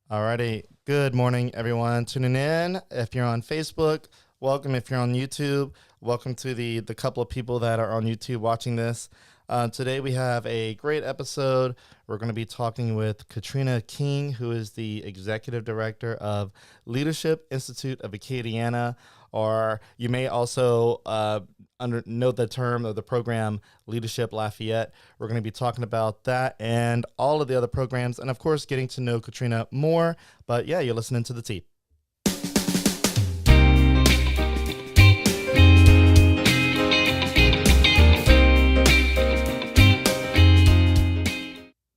Alrighty. Good morning, everyone tuning in. If you're on Facebook, welcome. If you're on YouTube, welcome to the couple of people that are on YouTube watching this. Today we have a great episode. We're going to be talking with Katrena King, who is the Executive Director of Leadership Institute of Acadiana, or you may also know the term of the program Leadership Lafayette. We're going to be talking about that and all of the other programs, and of course getting to know Katrena more. But yeah, you're listening to the Tea.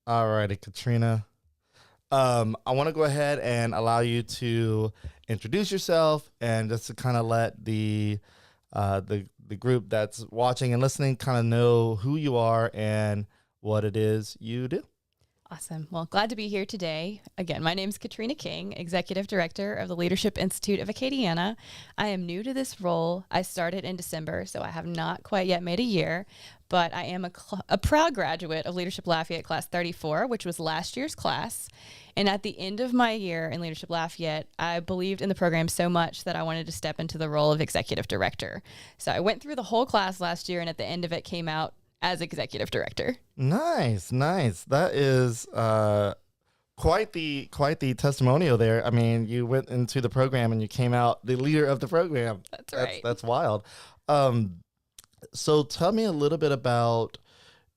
All righty, Katrena. I want to go ahead and allow you to introduce yourself and just to kind of let the group that's watching and listening kind of know who you are and what it is you do. Awesome. Well, glad to be here today. Again, my name is Katrena King, Executive Director of the Leadership Institute of Acadiana. I am new to this role. I started in December, so I have not quite yet made a year, but I am a proud graduate of Leadership Lafayette Class 34, which was last year's class. And at the end of my year in Leadership Lafayette, I believed in the program so much that I wanted to step into the role of Executive Director. So I went through the whole class last year, and at the end of it came out as Executive Director. Nice. That is quite the testimonial there. I mean, you went into the program and you came out the leader of the program. That's right. That's wild. So tell me a little bit about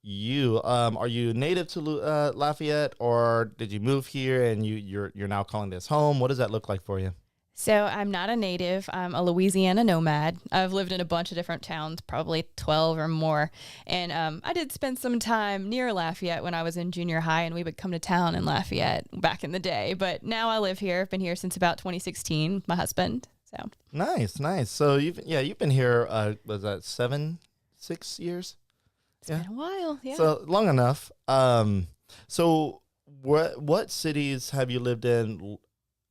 you. Are you native to Lafayette, or did you move here and you're now calling this home? What does that look like for you? So I'm not a native. I'm a Louisiana nomad. I've lived in a bunch of different towns, probably 12 or more. And I did spend some time near Lafayette when I was in junior high, and we would come to town in Lafayette back in the day. But now I live here. I've been here since about 2016 with my husband. So Nice. So you've been here, was that 6 years? It's been a while. Yeah. So long enough. So what cities have you lived in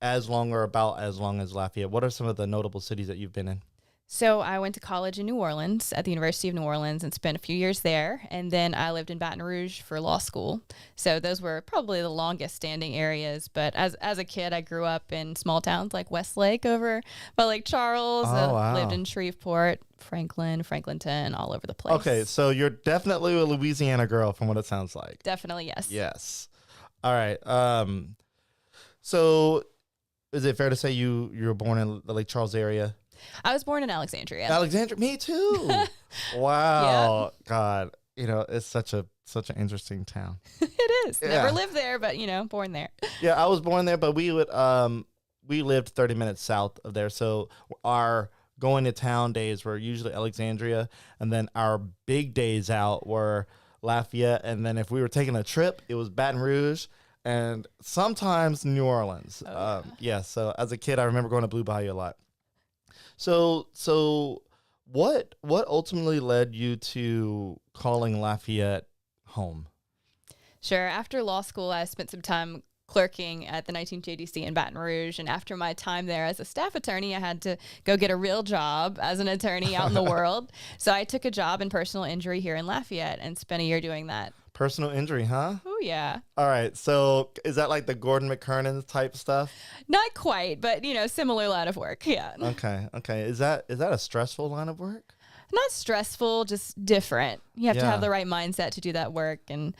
as long or about as long as Lafayette? What are some of the notable cities that you've been in? So I went to college in New Orleans at the University of New Orleans and spent a few years there. And then I lived in Baton Rouge for law school. So those were probably the longest standing areas. But as a kid, I grew up in small towns like Westlake over by Lake Charles. Wow. Lived in Shreveport, Franklin, Franklinton, all over the place. Okay, so you're definitely a Louisiana girl from what it sounds like. Definitely, yes. Yes. All right. So is it fair to say you were born in the Lake Charles area? I was born in Alexandria. Alexandria, me too. Wow. Yeah. God, it's such an interesting town. It is. Yeah. Never lived there, but born there. Yeah, I was born there, but we lived 30 minutes south of there. So our going to town days were usually Alexandria, and then our big days out were Lafayette, and then if we were taking a trip, it was Baton Rouge and sometimes New Orleans. Yeah, so as a kid, I remember going to Blue Bayou a lot. So what ultimately led you to calling Lafayette home? Sure. After law school, I spent some time clerking at the 19th JDC in Baton Rouge. And after my time there as a staff attorney, I had to go get a real job as an attorney out in the world. So I took a job in personal injury here in Lafayette and spent a year doing that. Personal injury, huh? Oh, yeah. All right. So is that like the Gordon McKernan type stuff? Not quite, but, similar line of work. Yeah. Okay. Is that a stressful line of work? Not stressful, just different. You have to have the right mindset to do that work. And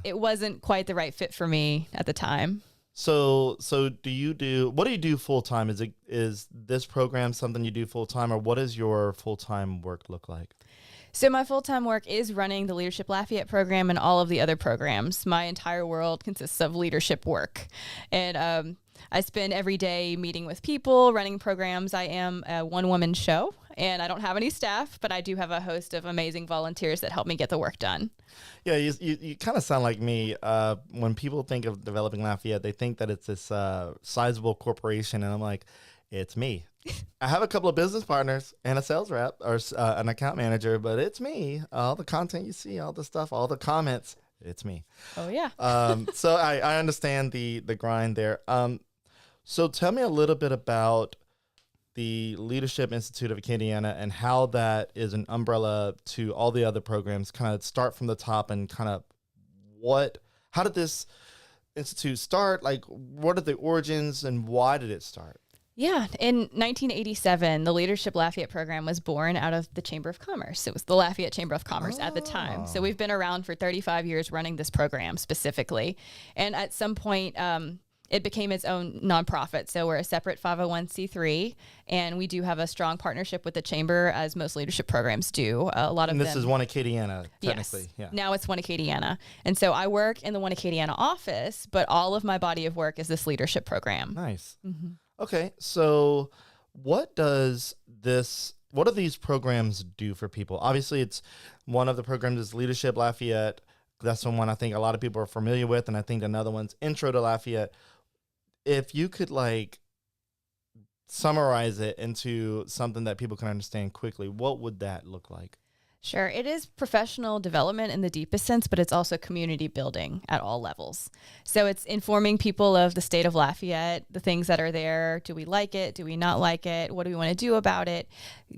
it wasn't quite the right fit for me at the time. So what do you do full time? Is this program something you do full time, or what does your full time work look like? So my full-time work is running the Leadership Lafayette program and all of the other programs. My entire world consists of leadership work. And I spend every day meeting with people, running programs. I am a one-woman show, and I don't have any staff, but I do have a host of amazing volunteers that help me get the work done. Yeah, you kind of sound like me. When people think of developing Lafayette, they think that it's this sizable corporation, and I'm like, it's me. I have a couple of business partners and a sales rep or an account manager, but it's me. All the content you see, all the stuff, all the comments, it's me. Oh, yeah. So I understand the grind there. So tell me a little bit about the Leadership Institute of Acadiana and how that is an umbrella to all the other programs. Kind of start from the top and kind of how did this Institute start? Like, what are the origins and why did it start? Yeah, in 1987, the Leadership Lafayette program was born out of the Chamber of Commerce. It was the Lafayette Chamber of Commerce at the time. So we've been around for 35 years running this program specifically. And at some point, it became its own nonprofit. So we're a separate 501c3, and we do have a strong partnership with the Chamber, as most leadership programs do. A lot of And this them, is One Acadiana, technically. yes, Yeah. now it's One Acadiana. And so I work in the One Acadiana office, but all of my body of work is this leadership program. Nice. Mm-hmm. Okay, so what do these programs do for people? Obviously, it's one of the programs is Leadership Lafayette. That's the one I think a lot of people are familiar with, and I think another one's Intro to Lafayette. If you could like summarize it into something that people can understand quickly, what would that look like? Sure. It is professional development in the deepest sense, but it's also community building at all levels. So it's informing people of the state of Lafayette, the things that are there. Do we like it? Do we not like it? What do we want to do about it?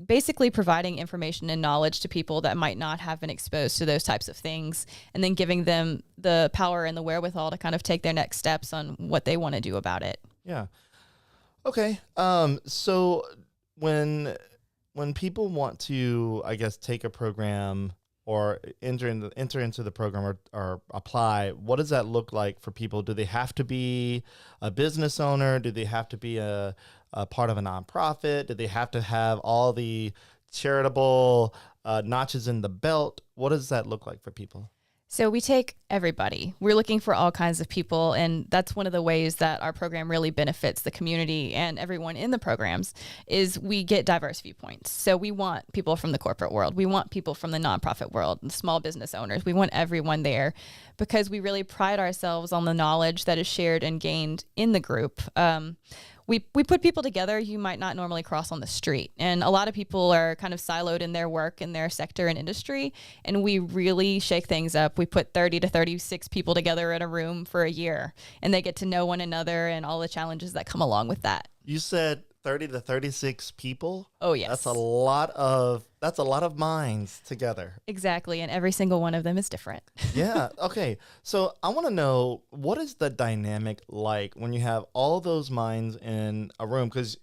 Basically providing information and knowledge to people that might not have been exposed to those types of things, and then giving them the power and the wherewithal to kind of take their next steps on what they want to do about it. Yeah. Okay. So when people want to, I guess, take a program or enter into the program or apply, what does that look like for people? Do they have to be a business owner? Do they have to be a part of a nonprofit? Do they have to have all the charitable notches in the belt? What does that look like for people? So we take everybody. We're looking for all kinds of people, and that's one of the ways that our program really benefits the community and everyone in the programs is we get diverse viewpoints. So we want people from the corporate world. We want people from the nonprofit world and small business owners. We want everyone there because we really pride ourselves on the knowledge that is shared and gained in the group. We put people together you might not normally cross on the street. And a lot of people are kind of siloed in their work, in their sector and industry. And we really shake things up. We put 30 to 36 people together in a room for a year, and they get to know one another and all the challenges that come along with that. You said 30 to 36 people? Oh, yes. That's a lot of minds together. Exactly. And every single one of them is different. Yeah. Okay. So I want to know, what is the dynamic like when you have all those minds in a room? Because,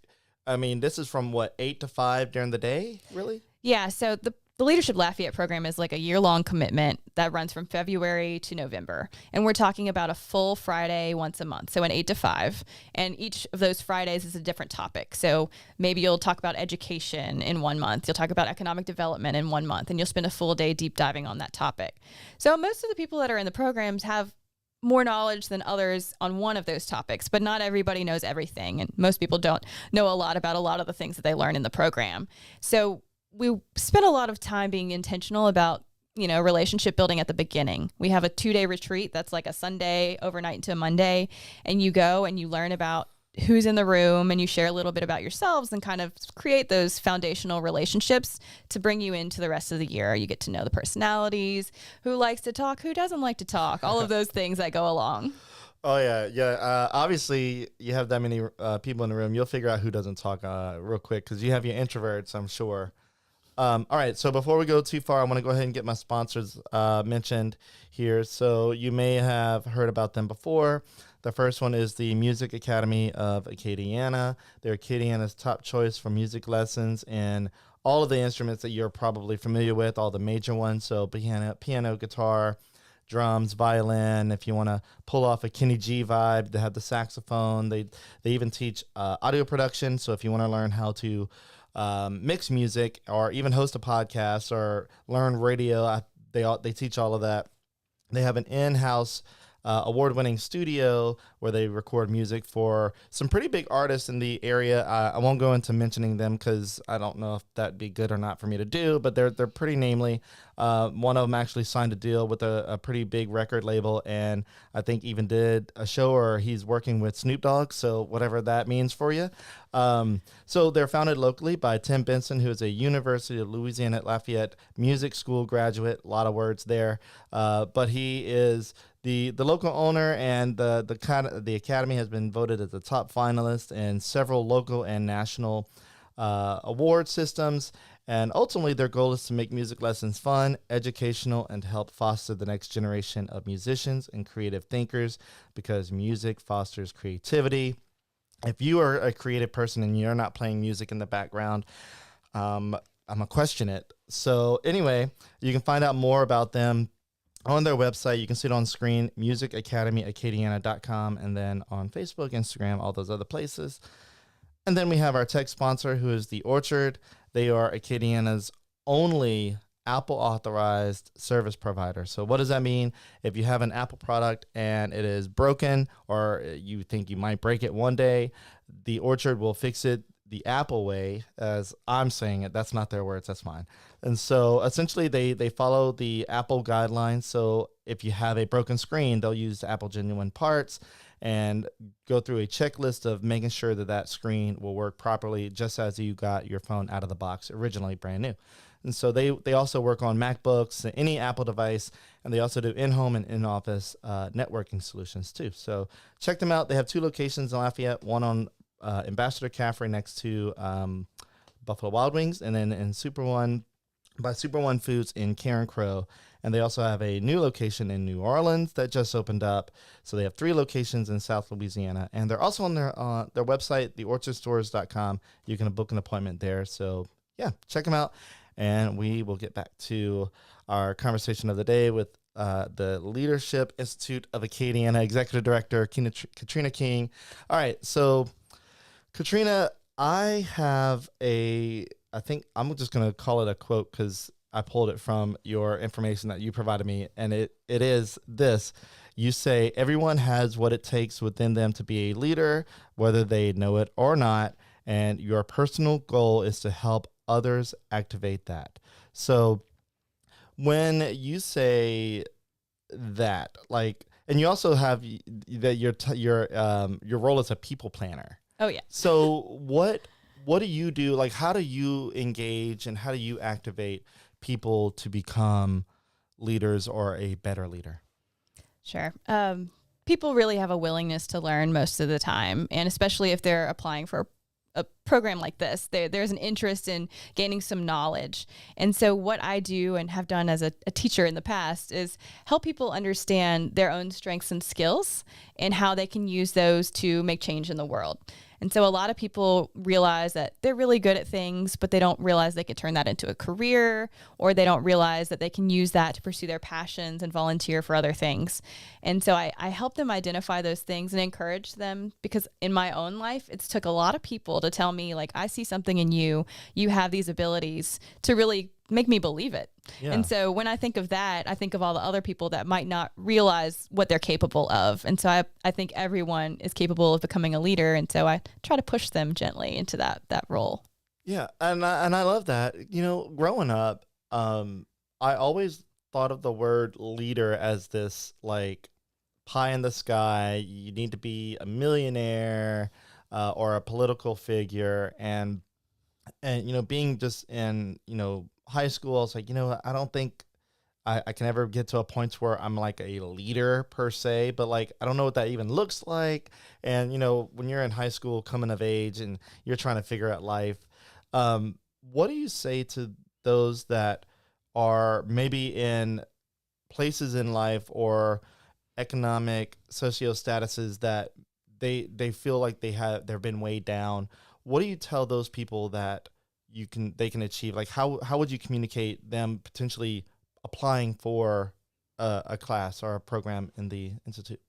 I mean, this is from 8 to 5 during the day, really? Yeah. So the Leadership Lafayette program is like a year-long commitment that runs from February to November. And we're talking about a full Friday once a month, so an 8 to 5. And each of those Fridays is a different topic. So maybe you'll talk about education in 1 month. You'll talk about economic development in 1 month, and you'll spend a full day deep diving on that topic. So most of the people that are in the programs have more knowledge than others on one of those topics, but not everybody knows everything. And most people don't know a lot about a lot of the things that they learn in the program. So we spent a lot of time being intentional about, relationship building at the beginning. We have a 2-day retreat that's like a Sunday overnight into a Monday, and you go and you learn about who's in the room and you share a little bit about yourselves and kind of create those foundational relationships to bring you into the rest of the year. You get to know the personalities, who likes to talk, who doesn't like to talk, all of those things that go along. Oh, yeah. Yeah. Obviously, you have that many people in the room. You'll figure out who doesn't talk real quick because you have your introverts, I'm sure. All right, so before we go too far, I want to go ahead and get my sponsors mentioned here. So you may have heard about them before. The first one is the Music Academy of Acadiana. They're Acadiana's top choice for music lessons and all of the instruments that you're probably familiar with, all the major ones. So piano, guitar, drums, violin. If you want to pull off a Kenny G vibe, they have the saxophone. They even teach audio production. So if you want to learn how to mix music or even host a podcast or learn radio, they teach all of that. They have an in-house award-winning studio where they record music for some pretty big artists in the area. I won't go into mentioning them because I don't know if that'd be good or not for me to do, but they're pretty namely. One of them actually signed a deal with a pretty big record label, and I think even did a show or he's working with Snoop Dogg, so whatever that means for you. So they're founded locally by Tim Benson, who is a University of Louisiana at Lafayette music school graduate. A lot of words there, but he is the local owner, and the Academy has been voted as the top finalist in several local and national award systems. And ultimately, their goal is to make music lessons fun, educational, and to help foster the next generation of musicians and creative thinkers, because music fosters creativity. If you are a creative person and you're not playing music in the background, I'm going to question it. So anyway, you can find out more about them on their website. You can see it on screen, musicacademyacadiana.com, and then on Facebook, Instagram, all those other places. And then we have our tech sponsor, who is The Orchard. They are Acadiana's only Apple authorized service provider. So what does that mean? If you have an Apple product and it is broken, or you think you might break it one day, The Orchard will fix it the Apple way, as I'm saying it. That's not their words, that's mine. And so essentially they follow the Apple guidelines. So if you have a broken screen, they'll use Apple genuine parts and go through a checklist of making sure that that screen will work properly, just as you got your phone out of the box, originally brand new. And so they also work on MacBooks, any Apple device, and they also do in-home and in-office networking solutions too. So check them out. They have 2 locations in Lafayette, one on Ambassador Caffrey next to Buffalo Wild Wings, and then in Super One by Super One Foods in Karen Crow. And they also have a new location in New Orleans that just opened up. So they have 3 locations in South Louisiana, and they're also on their website, theorchardstores.com. You can book an appointment there. So yeah, check them out. And we will get back to our conversation of the day with the Leadership Institute of Acadiana Executive Director, Katrena King. All right, so Katrena, I think I'm just going to call it a quote because I pulled it from your information that you provided me, and it is this. You say, everyone has what it takes within them to be a leader, whether they know it or not, and your personal goal is to help others activate that. So when you say that, like, and you also have that your role as a people planner. Oh yeah. So what do you do? Like, how do you engage and how do you activate people to become leaders or a better leader? Sure. People really have a willingness to learn most of the time, and especially if they're applying for a program like this, there's an interest in gaining some knowledge. And so what I do and have done as a teacher in the past is help people understand their own strengths and skills and how they can use those to make change in the world. And so a lot of people realize that they're really good at things, but they don't realize they could turn that into a career, or they don't realize that they can use that to pursue their passions and volunteer for other things. And so I help them identify those things and encourage them, because in my own life, it's took a lot of people to tell me, like, I see something in you, you have these abilities, to really make me believe it. Yeah. And so when I think of that, I think of all the other people that might not realize what they're capable of. And so I think everyone is capable of becoming a leader. And so I try to push them gently into that role. Yeah. And I love that. You know, growing up, I always thought of the word leader as this, like, pie in the sky. You need to be a millionaire or a political figure. And, you know, being just in, you know, high school, I was like, you know, I don't think I can ever get to a point where I'm like a leader per se, but like, I don't know what that even looks like. And, you know, when you're in high school coming of age and you're trying to figure out life, what do you say to those that are maybe in places in life or economic socio statuses that they feel like they've been weighed down? What do you tell those people that they can achieve? Like, how would you communicate them potentially applying for a class or a program in the Institute?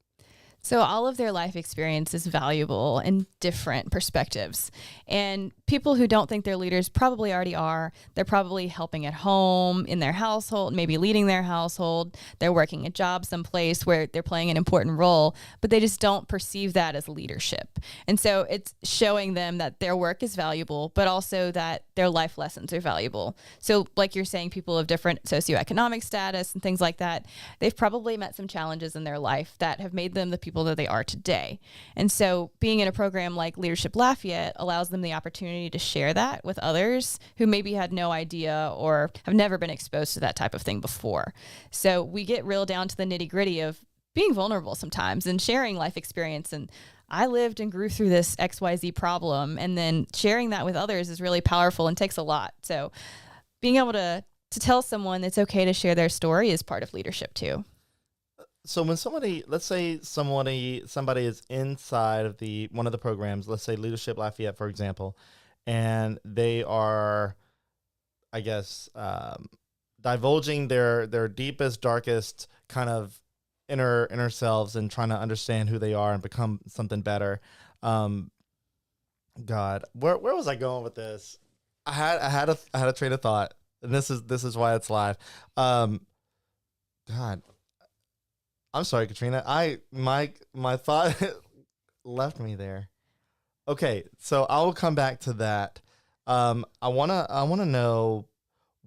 So all of their life experience is valuable in different perspectives. And people who don't think they're leaders probably already are. They're probably helping at home, in their household, maybe leading their household. They're working a job someplace where they're playing an important role, but they just don't perceive that as leadership. And so it's showing them that their work is valuable, but also that their life lessons are valuable. So like you're saying, people of different socioeconomic status and things like that, they've probably met some challenges in their life that have made them the people that they are today. And so being in a program like Leadership Lafayette allows them the opportunity to share that with others who maybe had no idea or have never been exposed to that type of thing before. So we get real down to the nitty gritty of being vulnerable sometimes and sharing life experience. And I lived and grew through this XYZ problem, and then sharing that with others is really powerful and takes a lot. So being able to tell someone it's okay to share their story is part of leadership too. So when let's say somebody is inside of one of the programs, let's say Leadership Lafayette, for example, and they are, I guess, divulging their deepest, darkest kind of inner selves and trying to understand who they are and become something better. God, where was I going with this? I had a train of thought, and this is why it's live. God, I'm sorry, Katrena. My thought left me there. Okay, so I will come back to that. I wanna know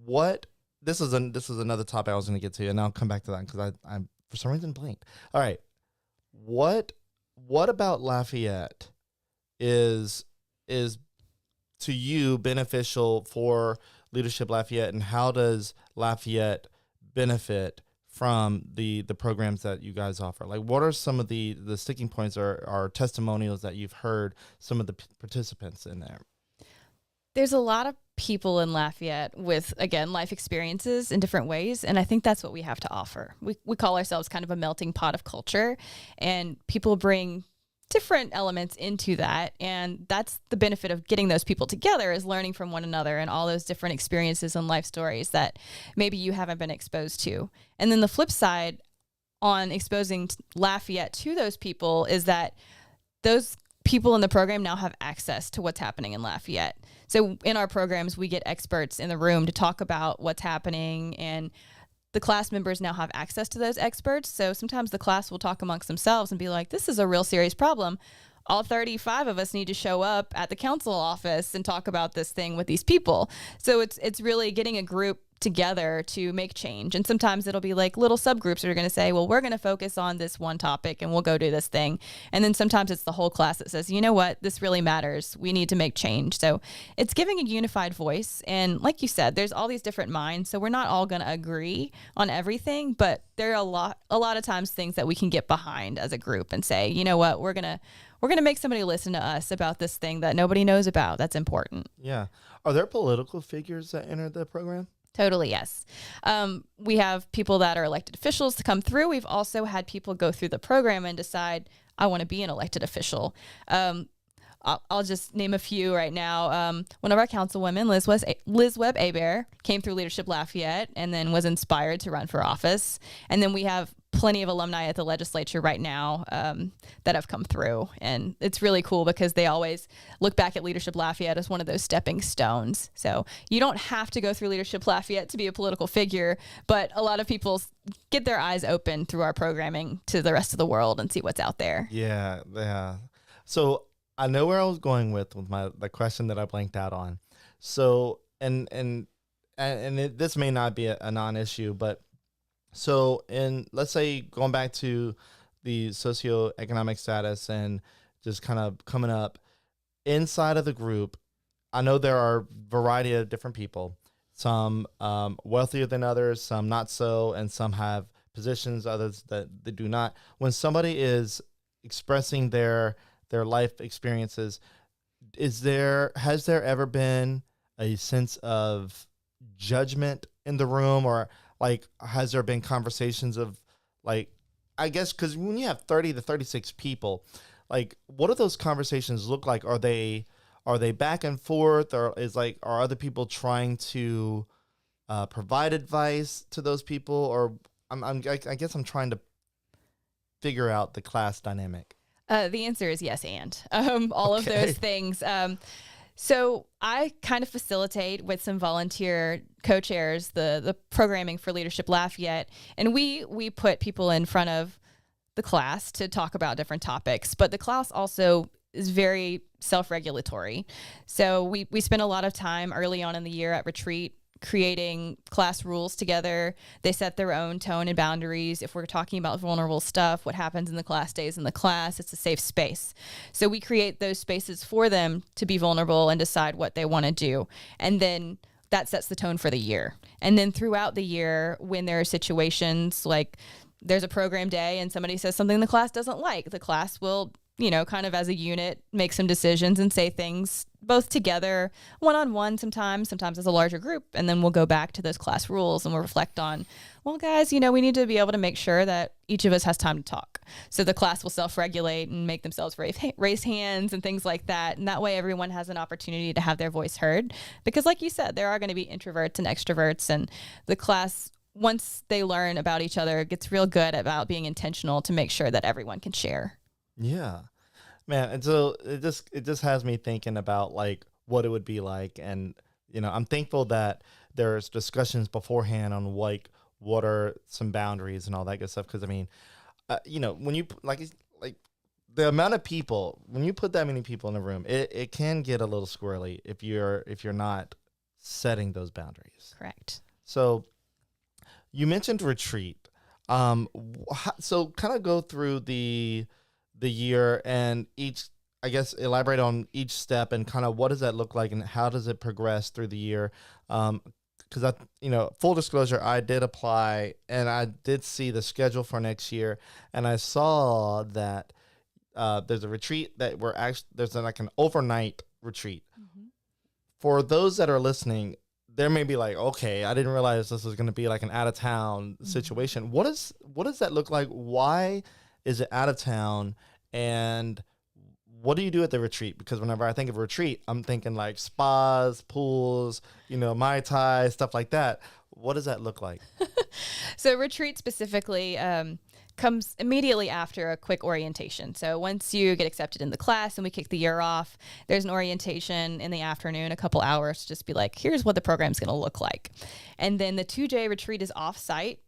what this is another topic I was gonna get to, and I'll come back to that because I for some reason blanked. All right, what about Lafayette is to you beneficial for Leadership Lafayette, and how does Lafayette benefit from the programs that you guys offer? Like, what are some of the sticking points or testimonials that you've heard some of the participants in there? There's a lot of people in Lafayette with, again, life experiences in different ways, and I think that's what we have to offer. We call ourselves kind of a melting pot of culture, and people bring different elements into that, and that's the benefit of getting those people together, is learning from one another and all those different experiences and life stories that maybe you haven't been exposed to. And then the flip side on exposing Lafayette to those people is that those people in the program now have access to what's happening in Lafayette. So in our programs, we get experts in the room to talk about what's happening, and the class members now have access to those experts. So sometimes the class will talk amongst themselves and be like, this is a real serious problem. All 35 of us need to show up at the council office and talk about this thing with these people. So it's really getting a group together to make change. And sometimes it'll be like little subgroups that are going to say, well, we're going to focus on this one topic and we'll go do this thing. And then sometimes it's the whole class that says, you know what, this really matters. We need to make change. So it's giving a unified voice. And like you said, there's all these different minds. So we're not all going to agree on everything, but there are a lot of times things that we can get behind as a group and say, you know what, we're going to make somebody listen to us about this thing that nobody knows about. That's important. Yeah. Are there political figures that enter the program? Totally, yes. We have people that are elected officials to come through. We've also had people go through the program and decide, I want to be an elected official. I'll just name a few right now. One of our councilwomen, Liz Webb-Hebert, came through Leadership Lafayette and then was inspired to run for office. And then we have plenty of alumni at the legislature right now that have come through. And it's really cool because they always look back at Leadership Lafayette as one of those stepping stones. So you don't have to go through Leadership Lafayette to be a political figure, but a lot of people get their eyes open through our programming to the rest of the world and see what's out there. Yeah. So I know where I was going with the question that I blanked out on. So, this may not be a non-issue, but so let's say going back to the socioeconomic status and just kind of coming up inside of the group, I know there are a variety of different people, some wealthier than others, some not so, and some have positions, others that they do not. When somebody is expressing their life experiences, has there ever been a sense of judgment in the room, or like, has there been conversations of, like, I guess, because when you have 30 to 36 people, like, what do those conversations look like? Are they back and forth, or are other people trying to provide advice to those people? Or I guess I'm trying to figure out the class dynamic. The answer is yes, and all of those things. So I kind of facilitate with some volunteer co-chairs the programming for Leadership Lafayette, and we put people in front of the class to talk about different topics. But the class also is very self-regulatory. So we spend a lot of time early on in the year at retreat creating class rules together. They set their own tone and boundaries. If we're talking about vulnerable stuff, what happens in the class stays in the class. It's a safe space. So we create those spaces for them to be vulnerable and decide what they want to do. And then that sets the tone for the year. And then throughout the year, when there are situations like there's a program day and somebody says something the class doesn't like, the class will kind of as a unit, make some decisions and say things both together, one-on-one sometimes as a larger group. And then we'll go back to those class rules and we'll reflect on, well, guys, we need to be able to make sure that each of us has time to talk. So the class will self-regulate and make themselves raise hands and things like that. And that way everyone has an opportunity to have their voice heard. Because like you said, there are going to be introverts and extroverts, and the class, once they learn about each other, gets real good about being intentional to make sure that everyone can share. Yeah, man. And so it just has me thinking about like what it would be like. And, I'm thankful that there's discussions beforehand on like, what are some boundaries and all that good stuff. Cause I mean, when you like the amount of people, when you put that many people in a room, it can get a little squirrely if you're not setting those boundaries. Correct. So you mentioned retreat. So kind of go through the year and elaborate on each step and kind of what does that look like and how does it progress through the year? Because full disclosure, I did apply and I did see the schedule for next year, and I saw that there's a retreat that there's like an overnight retreat. Mm-hmm. For those that are listening, there may be like, okay, I didn't realize this was going to be like an out of town situation. What does that look like? Why is it out of town? And what do you do at the retreat? Because whenever I think of retreat, I'm thinking like spas, pools, Mai Tai, stuff like that. What does that look like? So retreat specifically comes immediately after a quick orientation. So once you get accepted in the class and we kick the year off, there's an orientation in the afternoon, a couple hours, to just be like, here's what the program's going to look like. And then the 2-day retreat is off-site,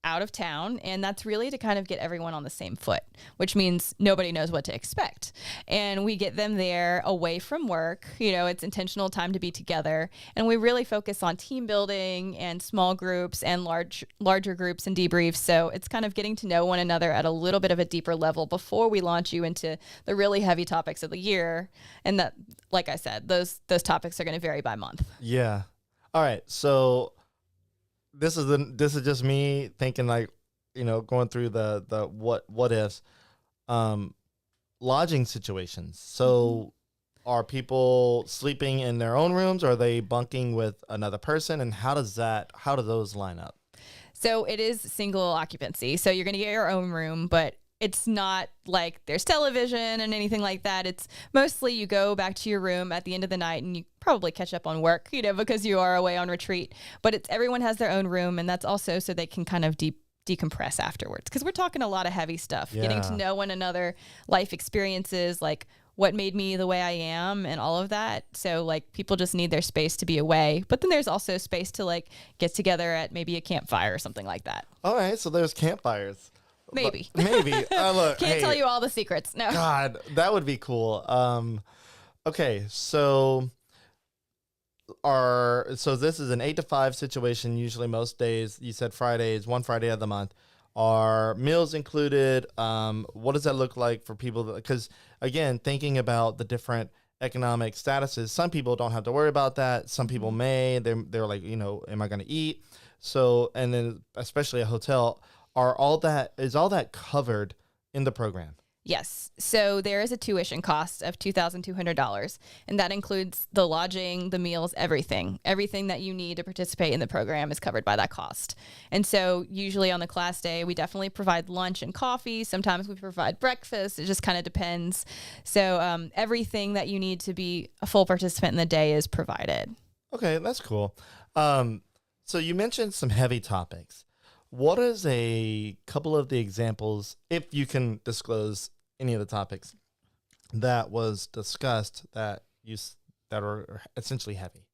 out of town, and that's really to kind of get everyone on the same foot, which means nobody knows what to expect. And we get them there away from work. It's intentional time to be together, and we really focus on team building and small groups and larger groups and debriefs. So it's kind of getting to know one another at a little bit of a deeper level before we launch you into the really heavy topics of the year. And that, like I said, those topics are going to vary by month. Yeah. All right. So this is just me thinking like, going through the what ifs, lodging situations. So are people sleeping in their own rooms? Or are they bunking with another person? And how do those line up? So it is single occupancy. So you're going to get your own room, but it's not like there's television and anything like that. It's mostly you go back to your room at the end of the night and you probably catch up on work, because you are away on retreat. But everyone has their own room, and that's also so they can kind of decompress afterwards. Because we're talking a lot of heavy stuff, getting to know one another, life experiences, like what made me the way I am and all of that. So like people just need their space to be away. But then there's also space to like get together at maybe a campfire or something like that. All right. So there's campfires. Maybe. Look, Can't tell you all the secrets. No. God, that would be cool. Okay, so this is an 8 to 5 situation. Usually, most days. You said Fridays, one Friday of the month. Are meals included? What does that look like for people? Because again, thinking about the different economic statuses, some people don't have to worry about that. Some people may. They're like, am I going to eat? So, and then especially a hotel. Is all that covered in the program? Yes. So there is a tuition cost of $2,200, and that includes the lodging, the meals, everything. Everything that you need to participate in the program is covered by that cost. And so usually on the class day, we definitely provide lunch and coffee. Sometimes we provide breakfast. It just kind of depends. So everything that you need to be a full participant in the day is provided. Okay, that's cool. So you mentioned some heavy topics. What is a couple of the examples, if you can disclose any of the topics that was discussed that are essentially heavy?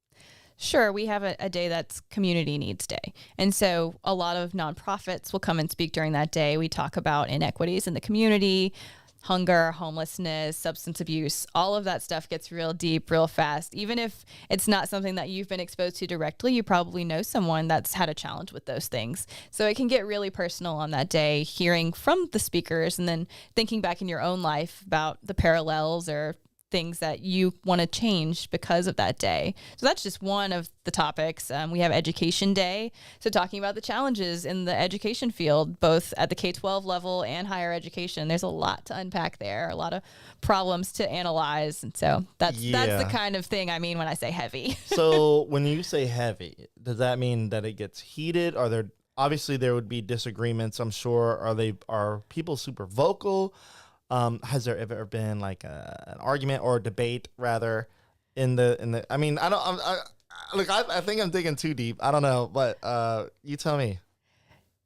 Sure. We have a day that's Community Needs Day. And so a lot of nonprofits will come and speak during that day. We talk about inequities in the community, hunger, homelessness, substance abuse, all of that stuff gets real deep, real fast. Even if it's not something that you've been exposed to directly, you probably know someone that's had a challenge with those things. So it can get really personal on that day, hearing from the speakers and then thinking back in your own life about the parallels or things that you want to change because of that day. So that's just one of the topics. We have Education Day. So talking about the challenges in the education field, both at the K-12 level and higher education, there's a lot to unpack there, a lot of problems to analyze. And so that's the kind of thing I mean when I say heavy. So when you say heavy, does that mean that it gets heated? Obviously there would be disagreements, I'm sure. Are people super vocal? Has there ever been like an argument or a debate rather in the, I mean, I think I'm digging too deep. I don't know, but you tell me.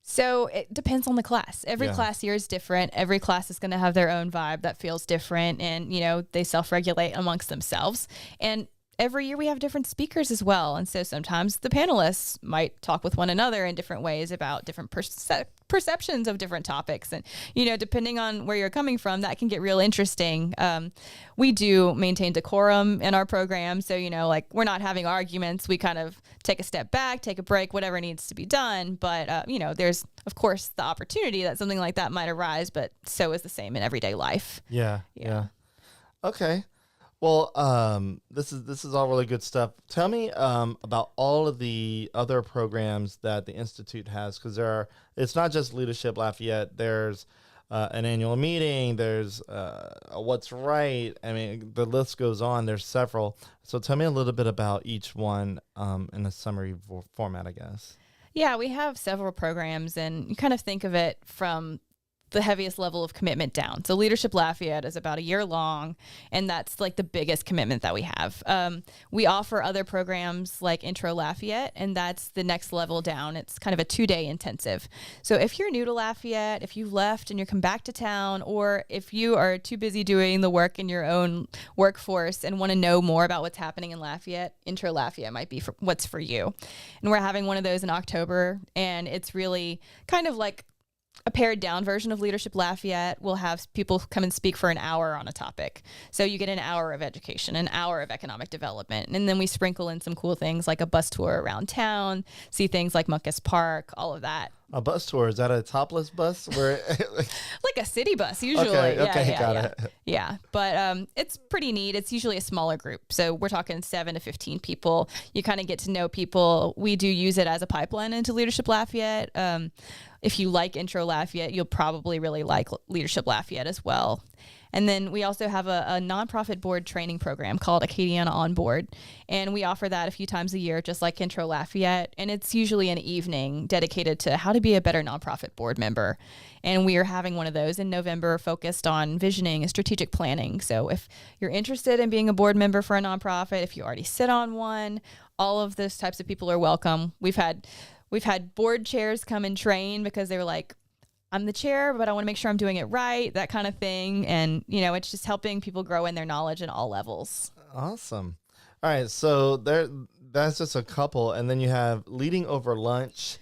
So it depends on the class. Every class here is different. Every class is going to have their own vibe that feels different, and, they self-regulate amongst themselves. And every year we have different speakers as well. And so sometimes the panelists might talk with one another in different ways about different perceptions of different topics. And, depending on where you're coming from, that can get real interesting. We do maintain decorum in our program. So, we're not having arguments. We kind of take a step back, take a break, whatever needs to be done. But, there's, of course, the opportunity that something like that might arise, but so is the same in everyday life. Yeah. Okay. Well, this is all really good stuff. Tell me about all of the other programs that the Institute has, because it's not just Leadership Lafayette. There's an annual meeting. There's What's Right. I mean, the list goes on. There's several. So tell me a little bit about each one in a summary format, I guess. Yeah, we have several programs, and you kind of think of it from the heaviest level of commitment down. So Leadership Lafayette is about a year long, and that's like the biggest commitment that we have. We offer other programs like Intro Lafayette, and that's the next level down. It's kind of a 2-day intensive. So if you're new to Lafayette, if you've left and you're come back to town, or if you are too busy doing the work in your own workforce and want to know more about what's happening in Lafayette, Intro Lafayette might be what's for you. And we're having one of those in October, and it's really kind of like a pared down version of Leadership Lafayette. Will have people come and speak for an hour on a topic. So you get an hour of education, an hour of economic development. And then we sprinkle in some cool things like a bus tour around town, see things like Muckus Park, all of that. A bus tour, is that a topless bus? Like a city bus, usually. Okay, got it. Yeah, but it's pretty neat. It's usually a smaller group. So we're talking 7 to 15 people. You kind of get to know people. We do use it as a pipeline into Leadership Lafayette. If you like Intro Lafayette, you'll probably really like Leadership Lafayette as well. And then we also have a nonprofit board training program called Acadiana On Board. And we offer that a few times a year, just like Intro Lafayette. And it's usually an evening dedicated to how to be a better nonprofit board member. And we are having one of those in November focused on visioning and strategic planning. So if you're interested in being a board member for a nonprofit, if you already sit on one, all of those types of people are welcome. We've had board chairs come and train because they were like, I'm the chair, but I want to make sure I'm doing it right, that kind of thing. And, it's just helping people grow in their knowledge in all levels. Awesome. All right. So that's just a couple. And then you have Leading Over Lunch.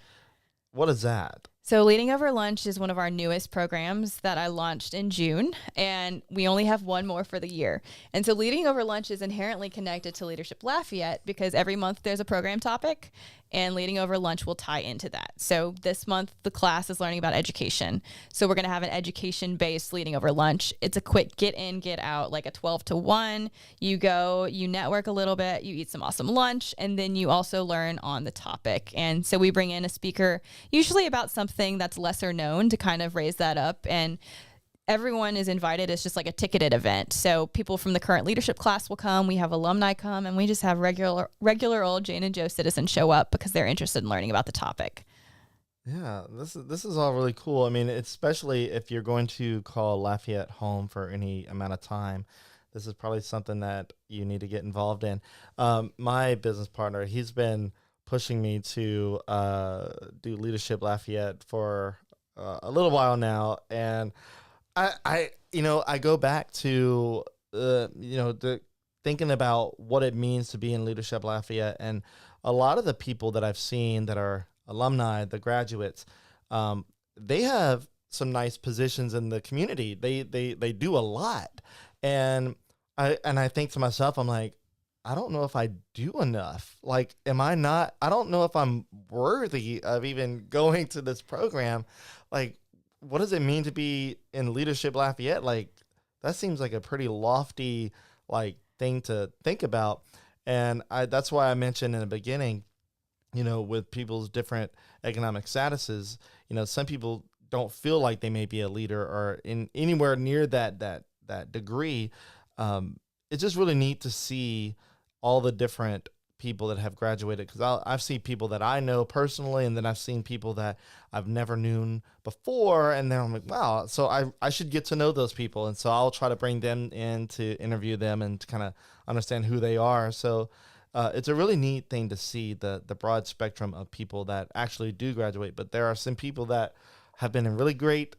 What is that? So Leading Over Lunch is one of our newest programs that I launched in June, and we only have one more for the year. And so Leading Over Lunch is inherently connected to Leadership Lafayette because every month there's a program topic, and Leading Over Lunch will tie into that. So this month, the class is learning about education. So we're going to have an education-based Leading Over Lunch. It's a quick get in, get out, like a 12 to 1. You go, you network a little bit, you eat some awesome lunch, and then you also learn on the topic. And so we bring in a speaker, usually about something that's lesser known, to kind of raise that up. And everyone is invited. It's just like a ticketed event. So people from the current leadership class will come. We have alumni come, and we just have regular old Jane and Joe citizens show up because they're interested in learning about the topic. Yeah, this is all really cool. I mean, especially if you're going to call Lafayette home for any amount of time, this is probably something that you need to get involved in. My business partner, he's been pushing me to do Leadership Lafayette for a little while now, and I go back to the thinking about what it means to be in Leadership Lafayette, and a lot of the people that I've seen that are alumni, the graduates, they have some nice positions in the community. They do a lot, and I think to myself, I'm like, I don't know if I do enough. Like, I don't know if I'm worthy of even going to this program. Like, what does it mean to be in Leadership Lafayette? Like, that seems like a pretty lofty like thing to think about. And that's why I mentioned in the beginning, with people's different economic statuses, some people don't feel like they may be a leader or in anywhere near that degree. It's just really neat to see all the different people that have graduated, because I've seen people that I know personally, and then I've seen people that I've never known before, and then I'm like, wow, so I should get to know those people, and so I'll try to bring them in to interview them and to kind of understand who they are. So it's a really neat thing to see the broad spectrum of people that actually do graduate, but there are some people that have been in really great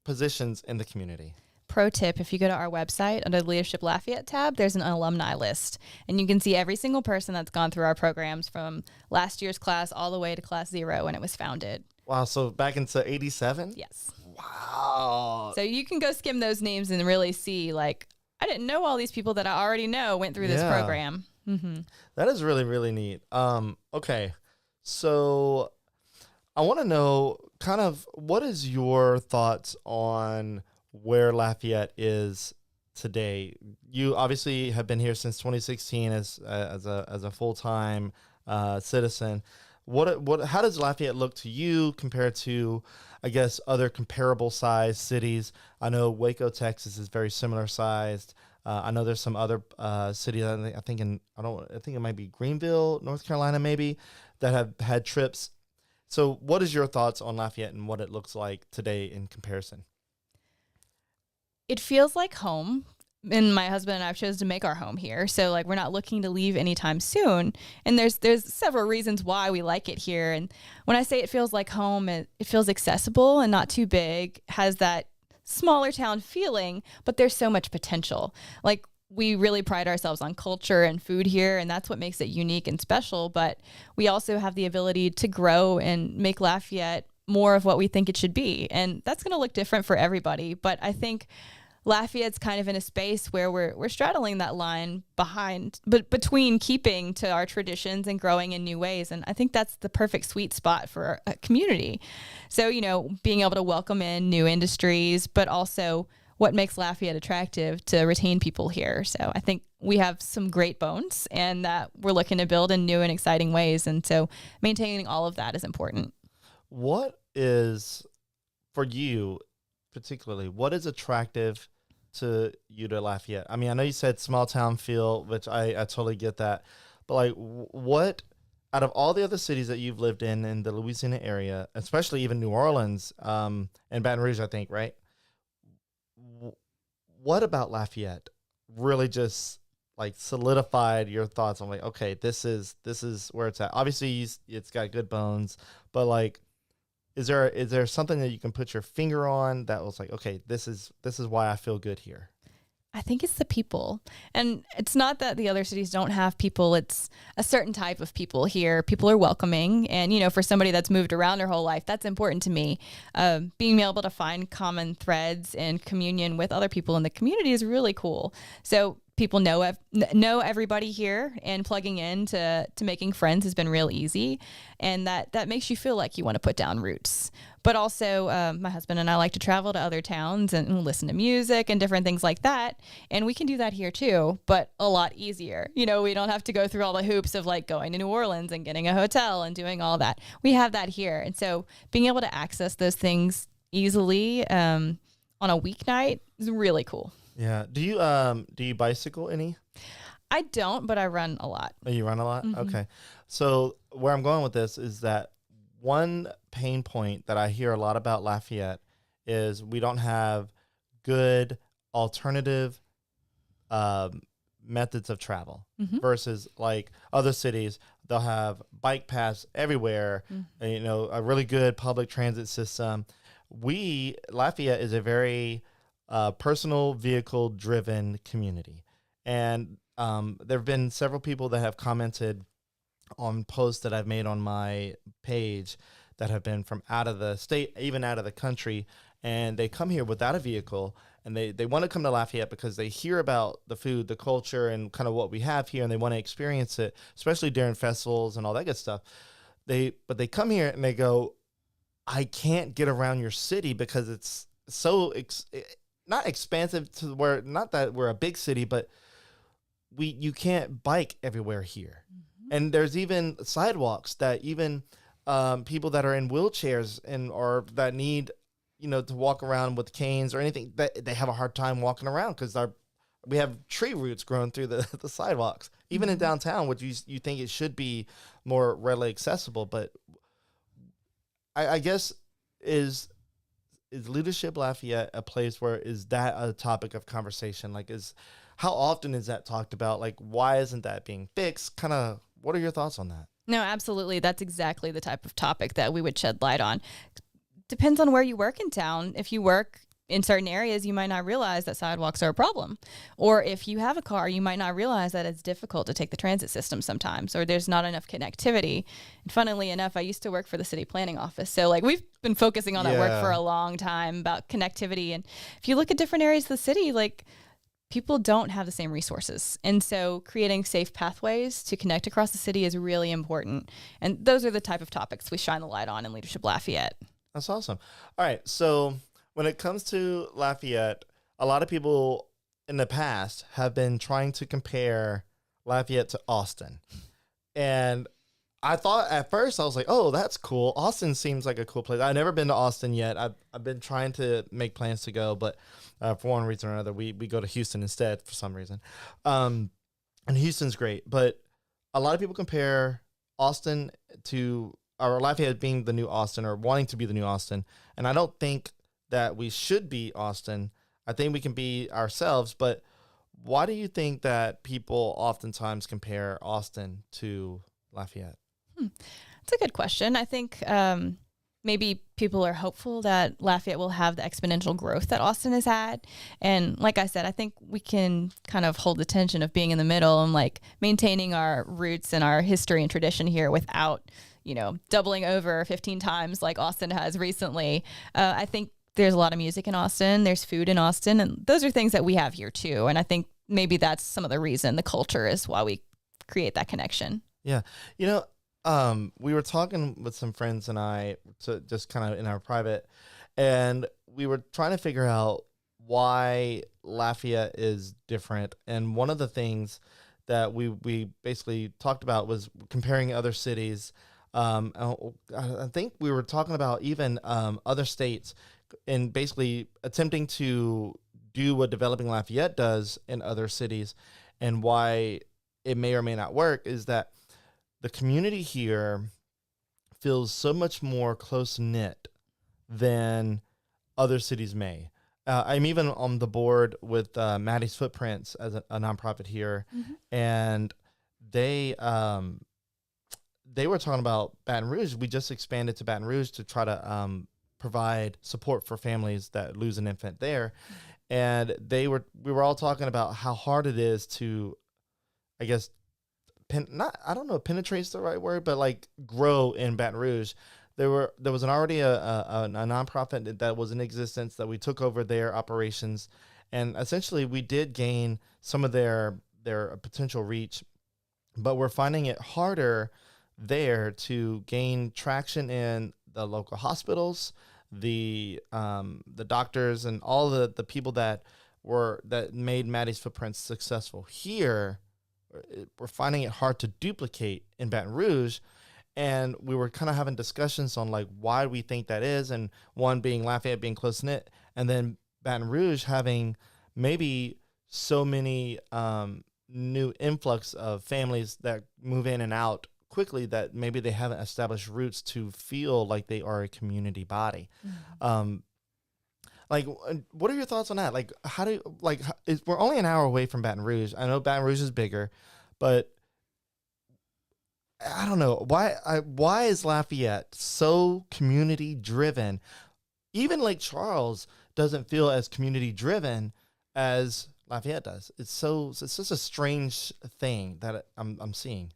positions in the community. Pro tip, if you go to our website under the Leadership Lafayette tab, there's an alumni list, and you can see every single person that's gone through our programs from last year's class all the way to class 0 when it was founded. Wow, so back into 87? Yes. Wow. So you can go skim those names and really see, like, I didn't know all these people that I already know went through this program. Mm-hmm. That is really, really neat. Okay, so I want to know kind of what is your thoughts on where Lafayette is today. You obviously have been here since 2016 as a full-time citizen. How does Lafayette look to you compared to, I guess, other comparable sized cities? I know Waco, Texas is very similar sized. I know there's some other cities. I think it might be Greenville, North Carolina, maybe, that have had trips. So what is your thoughts on Lafayette and what it looks like today in comparison? It feels like home, and my husband and I have chosen to make our home here. So like, we're not looking to leave anytime soon. And there's several reasons why we like it here. And when I say it feels like home, it feels accessible and not too big, has that smaller town feeling, but there's so much potential. Like, we really pride ourselves on culture and food here, and that's what makes it unique and special. But we also have the ability to grow and make Lafayette more of what we think it should be. And that's going to look different for everybody. But I think Lafayette's kind of in a space where we're straddling that line between keeping to our traditions and growing in new ways. And I think that's the perfect sweet spot for a community. So, being able to welcome in new industries, but also what makes Lafayette attractive to retain people here. So I think we have some great bones, and that we're looking to build in new and exciting ways. And so maintaining all of that is important. What is, for you particularly, what is attractive to you to Lafayette? I mean, I know you said small town feel, which I totally get that. But like, what, out of all the other cities that you've lived in the Louisiana area, especially even New Orleans and Baton Rouge, I think, right? What about Lafayette really just like solidified your thoughts on like, okay, this is where it's at? Obviously, it's got good bones, but like, is there something that you can put your finger on that was like, okay, this is why I feel good here? I think it's the people. And it's not that the other cities don't have people. It's a certain type of people here. People are welcoming. And, for somebody that's moved around their whole life, that's important to me. Being able to find common threads and communion with other people in the community is really cool. So people know everybody here, and plugging in to making friends has been real easy. And that makes you feel like you want to put down roots. But also, my husband and I like to travel to other towns and listen to music and different things like that. And we can do that here too, but a lot easier. We don't have to go through all the hoops of like going to New Orleans and getting a hotel and doing all that. We have that here. And so being able to access those things easily on a weeknight is really cool. Yeah. Do you bicycle any? I don't, but I run a lot. Oh, you run a lot? Mm-hmm. Okay. So where I'm going with this is that one pain point that I hear a lot about Lafayette is we don't have good alternative methods of travel versus like other cities. They'll have bike paths everywhere, a really good public transit system. Lafayette is a very personal vehicle driven community. And there have been several people that have commented on posts that I've made on my page that have been from out of the state, even out of the country, and they come here without a vehicle, and they want to come to Lafayette because they hear about the food, the culture, and kind of what we have here, and they want to experience it, especially during festivals and all that good stuff. But they come here and they go, I can't get around your city because it's so not expansive to where, not that we're a big city, but you can't bike everywhere here. And there's even sidewalks that even people that are in wheelchairs or that need, to walk around with canes or anything, that they have a hard time walking around because we have tree roots growing through the sidewalks. Even in downtown, which you think it should be more readily accessible. But I guess is Leadership Lafayette a place where is that a topic of conversation? Like, how often is that talked about? Like, why isn't that being fixed? Kind of, what are your thoughts on that? No, absolutely. That's exactly the type of topic that we would shed light on. Depends on where you work in town. If you work in certain areas, you might not realize that sidewalks are a problem. Or if you have a car, you might not realize that it's difficult to take the transit system sometimes, or there's not enough connectivity. And funnily enough, I used to work for the city planning office. So we've been focusing on that work for a long time about connectivity. And if you look at different areas of the city, people don't have the same resources. And so creating safe pathways to connect across the city is really important. And those are the type of topics we shine the light on in Leadership Lafayette. That's awesome. All right. So when it comes to Lafayette, a lot of people in the past have been trying to compare Lafayette to Austin. And I thought at first, I was like, oh, that's cool. Austin seems like a cool place. I've never been to Austin yet. I've been trying to make plans to go, but for one reason or another, we go to Houston instead for some reason. And Houston's great, but a lot of people compare Austin or Lafayette being the new Austin or wanting to be the new Austin. And I don't think that we should be Austin. I think we can be ourselves, but why do you think that people oftentimes compare Austin to Lafayette? That's a good question. I think maybe people are hopeful that Lafayette will have the exponential growth that Austin has had. And like I said, I think we can kind of hold the tension of being in the middle and maintaining our roots and our history and tradition here without, doubling over 15 times like Austin has recently. I think there's a lot of music in Austin. There's food in Austin. And those are things that we have here too. And I think maybe that's some of the reason, the culture is why we create that connection. Yeah. We were talking with some friends and I to just kind of in our private, and we were trying to figure out why Lafayette is different. And one of the things that we basically talked about was comparing other cities. I think we were talking about even other states and basically attempting to do what developing Lafayette does in other cities, and why it may or may not work is that the community here feels so much more close-knit than other cities may. I'm even on the board with Maddie's Footprints as a nonprofit here, and they were talking about Baton Rouge. We just expanded to Baton Rouge to try to provide support for families that lose an infant there, and we were all talking about how hard it is to, I guess, I don't know if penetrate's the right word, but grow in Baton Rouge. There was already a nonprofit that was in existence that we took over their operations, and essentially we did gain some of their potential reach, but we're finding it harder there to gain traction in the local hospitals, the doctors, and all the people that made Maddie's Footprints successful here. We're finding it hard to duplicate in Baton Rouge, and we were kind of having discussions on why we think that is, and one being Lafayette being close knit, and then Baton Rouge having maybe so many new influx of families that move in and out quickly that maybe they haven't established roots to feel like they are a community body. What are your thoughts on that? We're only an hour away from Baton Rouge. I know Baton Rouge is bigger, but I don't know why is Lafayette so community driven? Even Lake Charles doesn't feel as community driven as Lafayette does. It's just a strange thing that I'm seeing.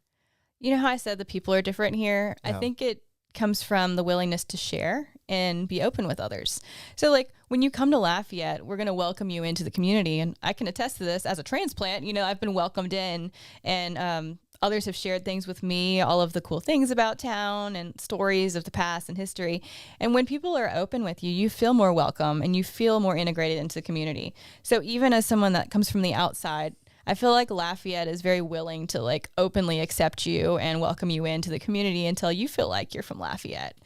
You know how I said the people are different here? Yeah. I think it comes from the willingness to share and be open with others. So when you come to Lafayette, we're going to welcome you into the community. And I can attest to this as a transplant. I've been welcomed in, and others have shared things with me, all of the cool things about town and stories of the past and history. And when people are open with you, you feel more welcome and you feel more integrated into the community. So even as someone that comes from the outside, I feel like Lafayette is very willing to like openly accept you and welcome you into the community until you feel like you're from Lafayette.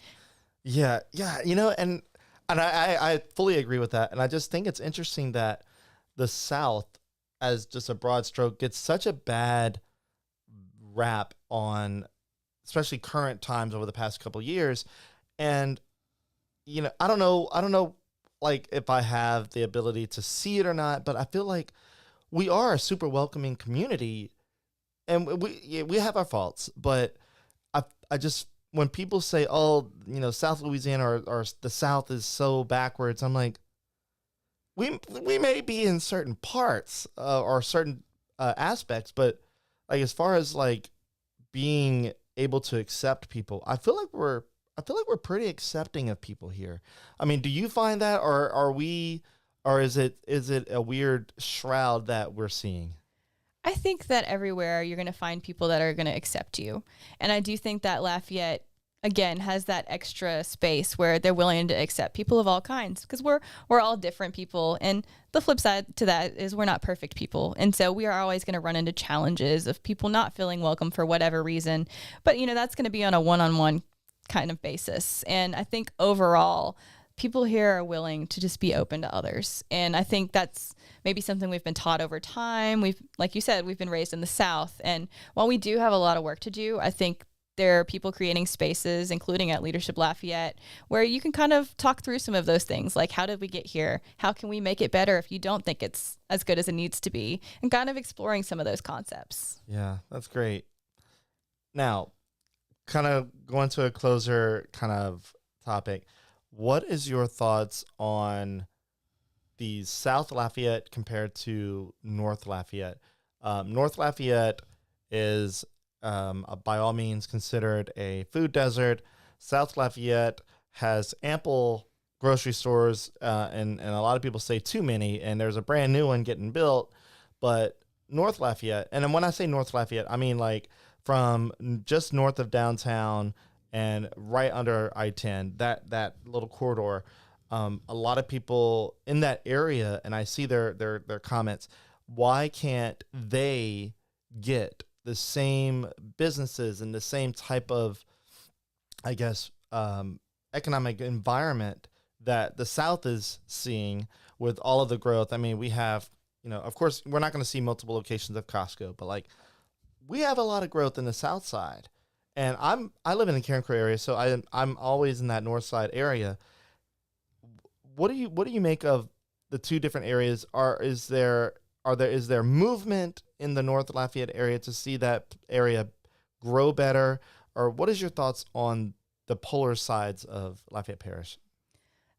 Yeah, yeah, and I fully agree with that. And I just think it's interesting that the South, as just a broad stroke, gets such a bad rap on, especially current times over the past couple of years. And I don't know, like if I have the ability to see it or not, but I feel like we are a super welcoming community, and we have our faults, but I just when people say, oh, South Louisiana or the South is so backwards, I'm like, we may be in certain parts or certain aspects, but like as far as like being able to accept people, I feel like we're pretty accepting of people here. I mean, do you find that, or are we, or is it a weird shroud that we're seeing? I think that everywhere you're going to find people that are going to accept you. And I do think that Lafayette, again, has that extra space where they're willing to accept people of all kinds, because we're all different people. And the flip side to that is we're not perfect people. And so we are always going to run into challenges of people not feeling welcome for whatever reason. But, that's going to be on a one-on-one kind of basis. And I think overall, people here are willing to just be open to others. And I think that's maybe something we've been taught over time. Like you said, we've been raised in the South. And while we do have a lot of work to do, I think there are people creating spaces, including at Leadership Lafayette, where you can kind of talk through some of those things. Like, how did we get here? How can we make it better if you don't think it's as good as it needs to be? And kind of exploring some of those concepts. Yeah, that's great. Now, kind of going to a closer kind of topic. What is your thoughts on the South Lafayette compared to North Lafayette? North Lafayette is by all means considered a food desert. South Lafayette has ample grocery stores, and a lot of people say too many, and there's a brand new one getting built. But North Lafayette, and when I say North Lafayette, I mean like from just north of downtown and right under I-10, that little corridor, a lot of people in that area, and I see their comments, why can't they get the same businesses and the same type of, I guess, economic environment that the South is seeing with all of the growth? I mean, we have, of course, we're not going to see multiple locations of Costco, but like we have a lot of growth in the South side. And I live in the Cairn Crow area, so I'm always in that north side area. What do you make of the two different areas? Is there movement in the North Lafayette area to see that area grow better, or what is your thoughts on the polar sides of Lafayette Parish?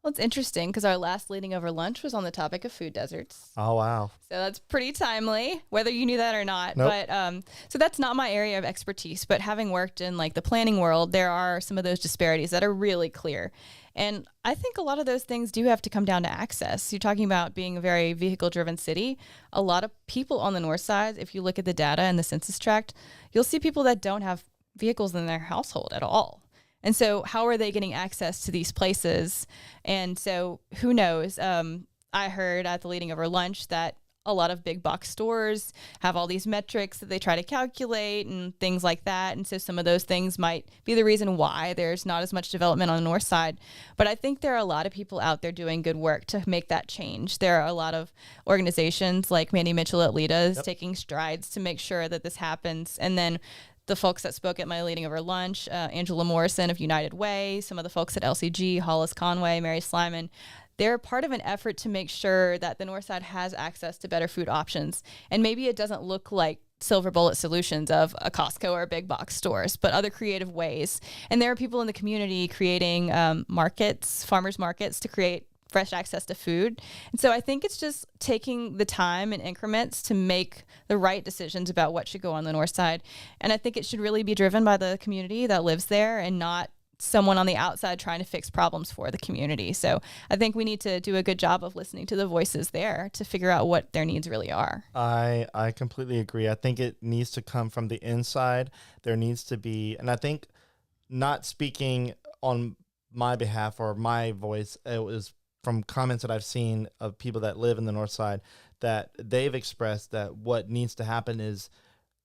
Well, it's interesting because our last Leading Over Lunch was on the topic of food deserts. Oh, wow. So that's pretty timely, whether you knew that or not. Nope. But so that's not my area of expertise. But having worked in like the planning world, there are some of those disparities that are really clear. And I think a lot of those things do have to come down to access. You're talking about being a very vehicle-driven city. A lot of people on the north side, if you look at the data and the census tract, you'll see people that don't have vehicles in their household at all. And so how are they getting access to these places? And so who knows? I heard at the Leading Over Lunch that a lot of big box stores have all these metrics that they try to calculate and things like that. And so some of those things might be the reason why there's not as much development on the north side. But I think there are a lot of people out there doing good work to make that change. There are a lot of organizations like Mandy Mitchell at LEDA is taking strides to make sure that this happens. And then the folks that spoke at my Leading Over Lunch, Angela Morrison of United Way, some of the folks at LCG, Hollis Conway, Mary Slyman, they're part of an effort to make sure that the North Side has access to better food options. And maybe it doesn't look like silver bullet solutions of a Costco or a big box stores, but other creative ways. And there are people in the community creating markets, farmers markets, to create fresh access to food. And so I think it's just taking the time in increments to make the right decisions about what should go on the north side. And I think it should really be driven by the community that lives there and not someone on the outside trying to fix problems for the community. So I think we need to do a good job of listening to the voices there to figure out what their needs really are. I completely agree. I think it needs to come from the inside. There needs to be, and I think not speaking on my behalf or my voice, it was from comments that I've seen of people that live in the north side, that they've expressed that what needs to happen is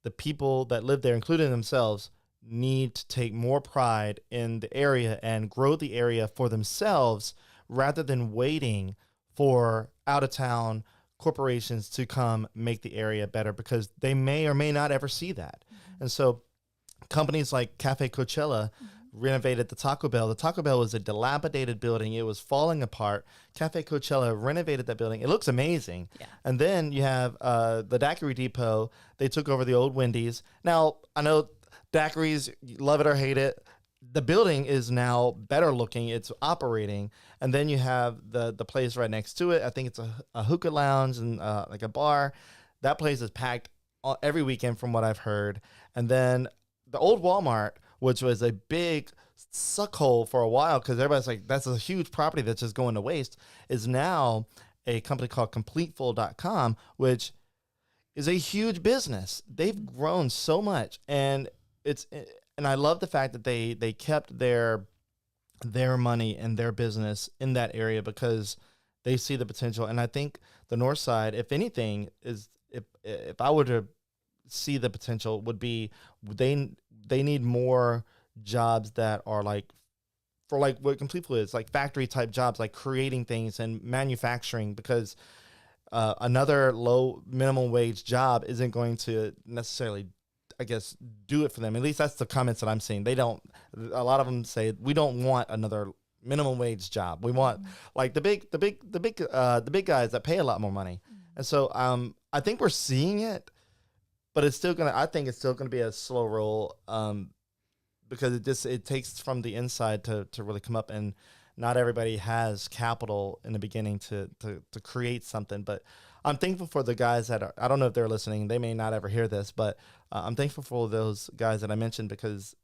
the people that live there, including themselves, need to take more pride in the area and grow the area for themselves rather than waiting for out-of-town corporations to come make the area better, because they may or may not ever see that. And so companies like Cafe Coachella renovated the Taco Bell. The Taco Bell was a dilapidated building. It was falling apart. Cafe Coachella renovated that building. It looks amazing. Yeah. And then you have the Daiquiri Depot. They took over the old Wendy's. Now, I know daiquiris, love it or hate it. The building is now better looking. It's operating. And then you have the place right next to it. I think it's a hookah lounge and like a bar. That place is packed every weekend from what I've heard. And then the old Walmart, which was a big suckhole for a while because everybody's like, that's a huge property that's just going to waste, is now a company called CompleteFull.com, which is a huge business. They've grown so much. And I love the fact that they kept their money and their business in that area because they see the potential. And I think the North Side, if anything, is if I were to see the potential, would be they need more jobs that are like for like what Complete Full is, like factory type jobs, like creating things and manufacturing, because another low minimum wage job isn't going to necessarily, I guess, do it for them. At least that's the comments that I'm seeing. They don't. A lot of them say we don't want another minimum wage job. We want like the big guys that pay a lot more money. And so I think we're seeing it, but it's still I think it's still gonna be a slow roll because it takes from the inside to really come up, and not everybody has capital in the beginning to create something. But I'm thankful for the guys that are, I don't know if they're listening, they may not ever hear this, but I'm thankful for those guys that I mentioned, because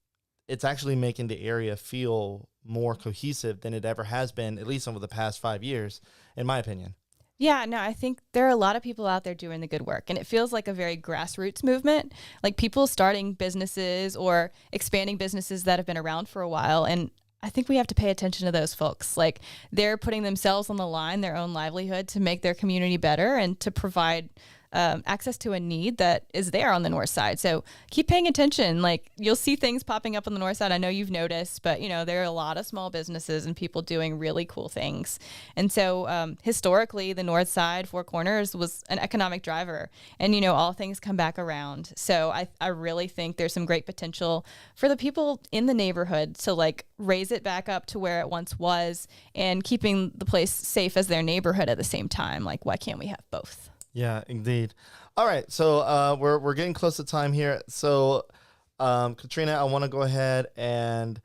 it's actually making the area feel more cohesive than it ever has been, at least over the past 5 years, in my opinion. Yeah, no, I think there are a lot of people out there doing the good work, and it feels like a very grassroots movement, like people starting businesses or expanding businesses that have been around for a while. And I think we have to pay attention to those folks. Like, they're putting themselves on the line, their own livelihood, to make their community better and to provide access to a need that is there on the North Side. So keep paying attention. Like, you'll see things popping up on the North Side. I know you've noticed, but there are a lot of small businesses and people doing really cool things. And so historically, the North Side, Four Corners, was an economic driver, and all things come back around. So I really think there's some great potential for the people in the neighborhood to like raise it back up to where it once was, and keeping the place safe as their neighborhood at the same time. Like, why can't we have both? Yeah, indeed. All right, so we're getting close to time here. So, Katrena, I want to go ahead and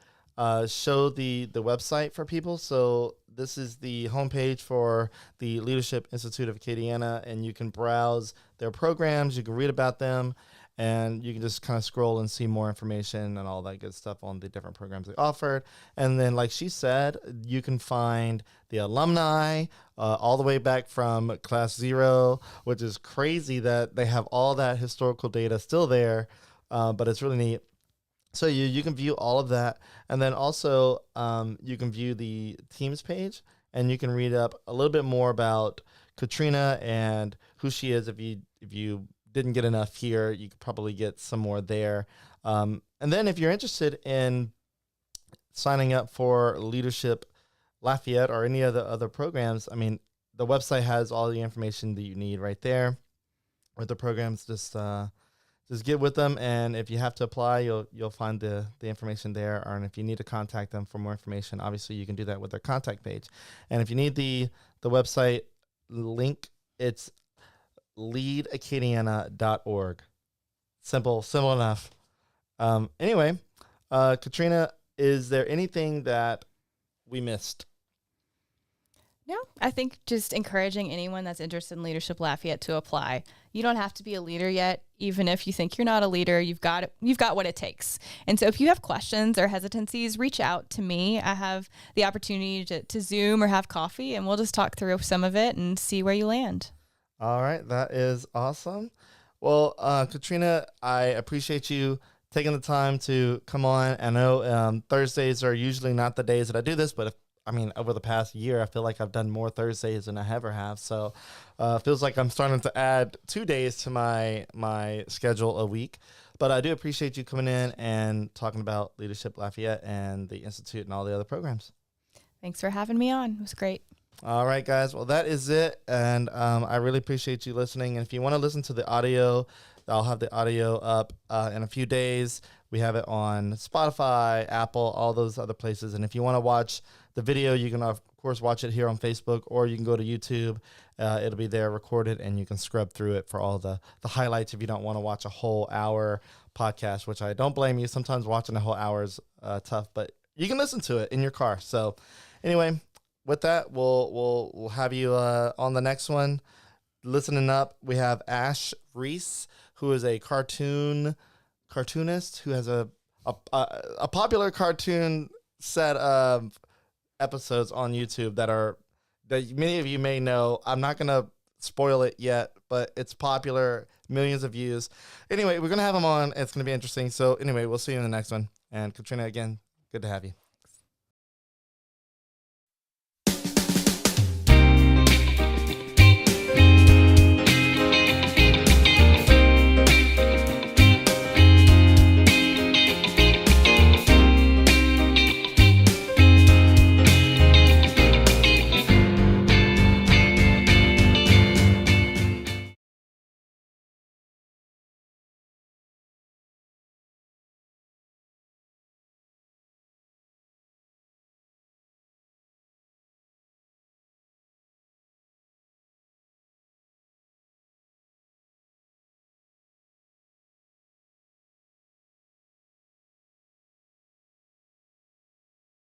show the website for people. So this is the homepage for the Leadership Institute of Acadiana, and you can browse their programs. You can read about them, and you can just kind of scroll and see more information and all that good stuff on the different programs they offered. And then, like she said, you can find the alumni all the way back from class 0, which is crazy that they have all that historical data still there, but it's really neat. So you can view all of that. And then also you can view the teams page, and you can read up a little bit more about Katrena and who she is. If you didn't get enough here, you could probably get some more there. And then if you're interested in signing up for Leadership Lafayette or any of the other programs, I mean, the website has all the information that you need right there with the programs. Just get with them, and if you have to apply, you'll find the information there. Or if you need to contact them for more information, obviously you can do that with their contact page. And if you need the website link, it's leadacadiana.org. Simple enough. Anyway, Katrena, is there anything that we missed? No, I think just encouraging anyone that's interested in Leadership Lafayette to apply. You don't have to be a leader yet. Even if you think you're not a leader, you've got what it takes. And so if you have questions or hesitancies, reach out to me. I have the opportunity to Zoom or have coffee, and we'll just talk through some of it and see where you land. All right. That is awesome. Well, Katrena, I appreciate you taking the time to come on. I know Thursdays are usually not the days that I do this, but if I mean, over the past year, I feel like I've done more Thursdays than I ever have. So feels like I'm starting to add 2 days to my schedule a week. But I do appreciate you coming in and talking about Leadership Lafayette and the Institute and all the other programs. Thanks for having me on. It was great. All right, guys. Well, that is it. And I really appreciate you listening. And if you want to listen to the audio, I'll have the audio up in a few days. We have it on Spotify, Apple, all those other places. And if you want to watch the video, you can, of course, watch it here on Facebook, or you can go to YouTube. It'll be there recorded, and you can scrub through it for all the highlights if you don't want to watch a whole hour podcast, which I don't blame you. Sometimes watching a whole hour is tough, but you can listen to it in your car. So anyway, with that, we'll have you on the next one. Listening up, we have Ash Reese, who is a cartoonist who has a popular cartoon set of episodes on YouTube that many of you may know. I'm not gonna spoil it yet, but it's popular, millions of views. Anyway, we're gonna have him on. It's gonna be interesting. So anyway, we'll see you in the next one. And Katrena, again, good to have you.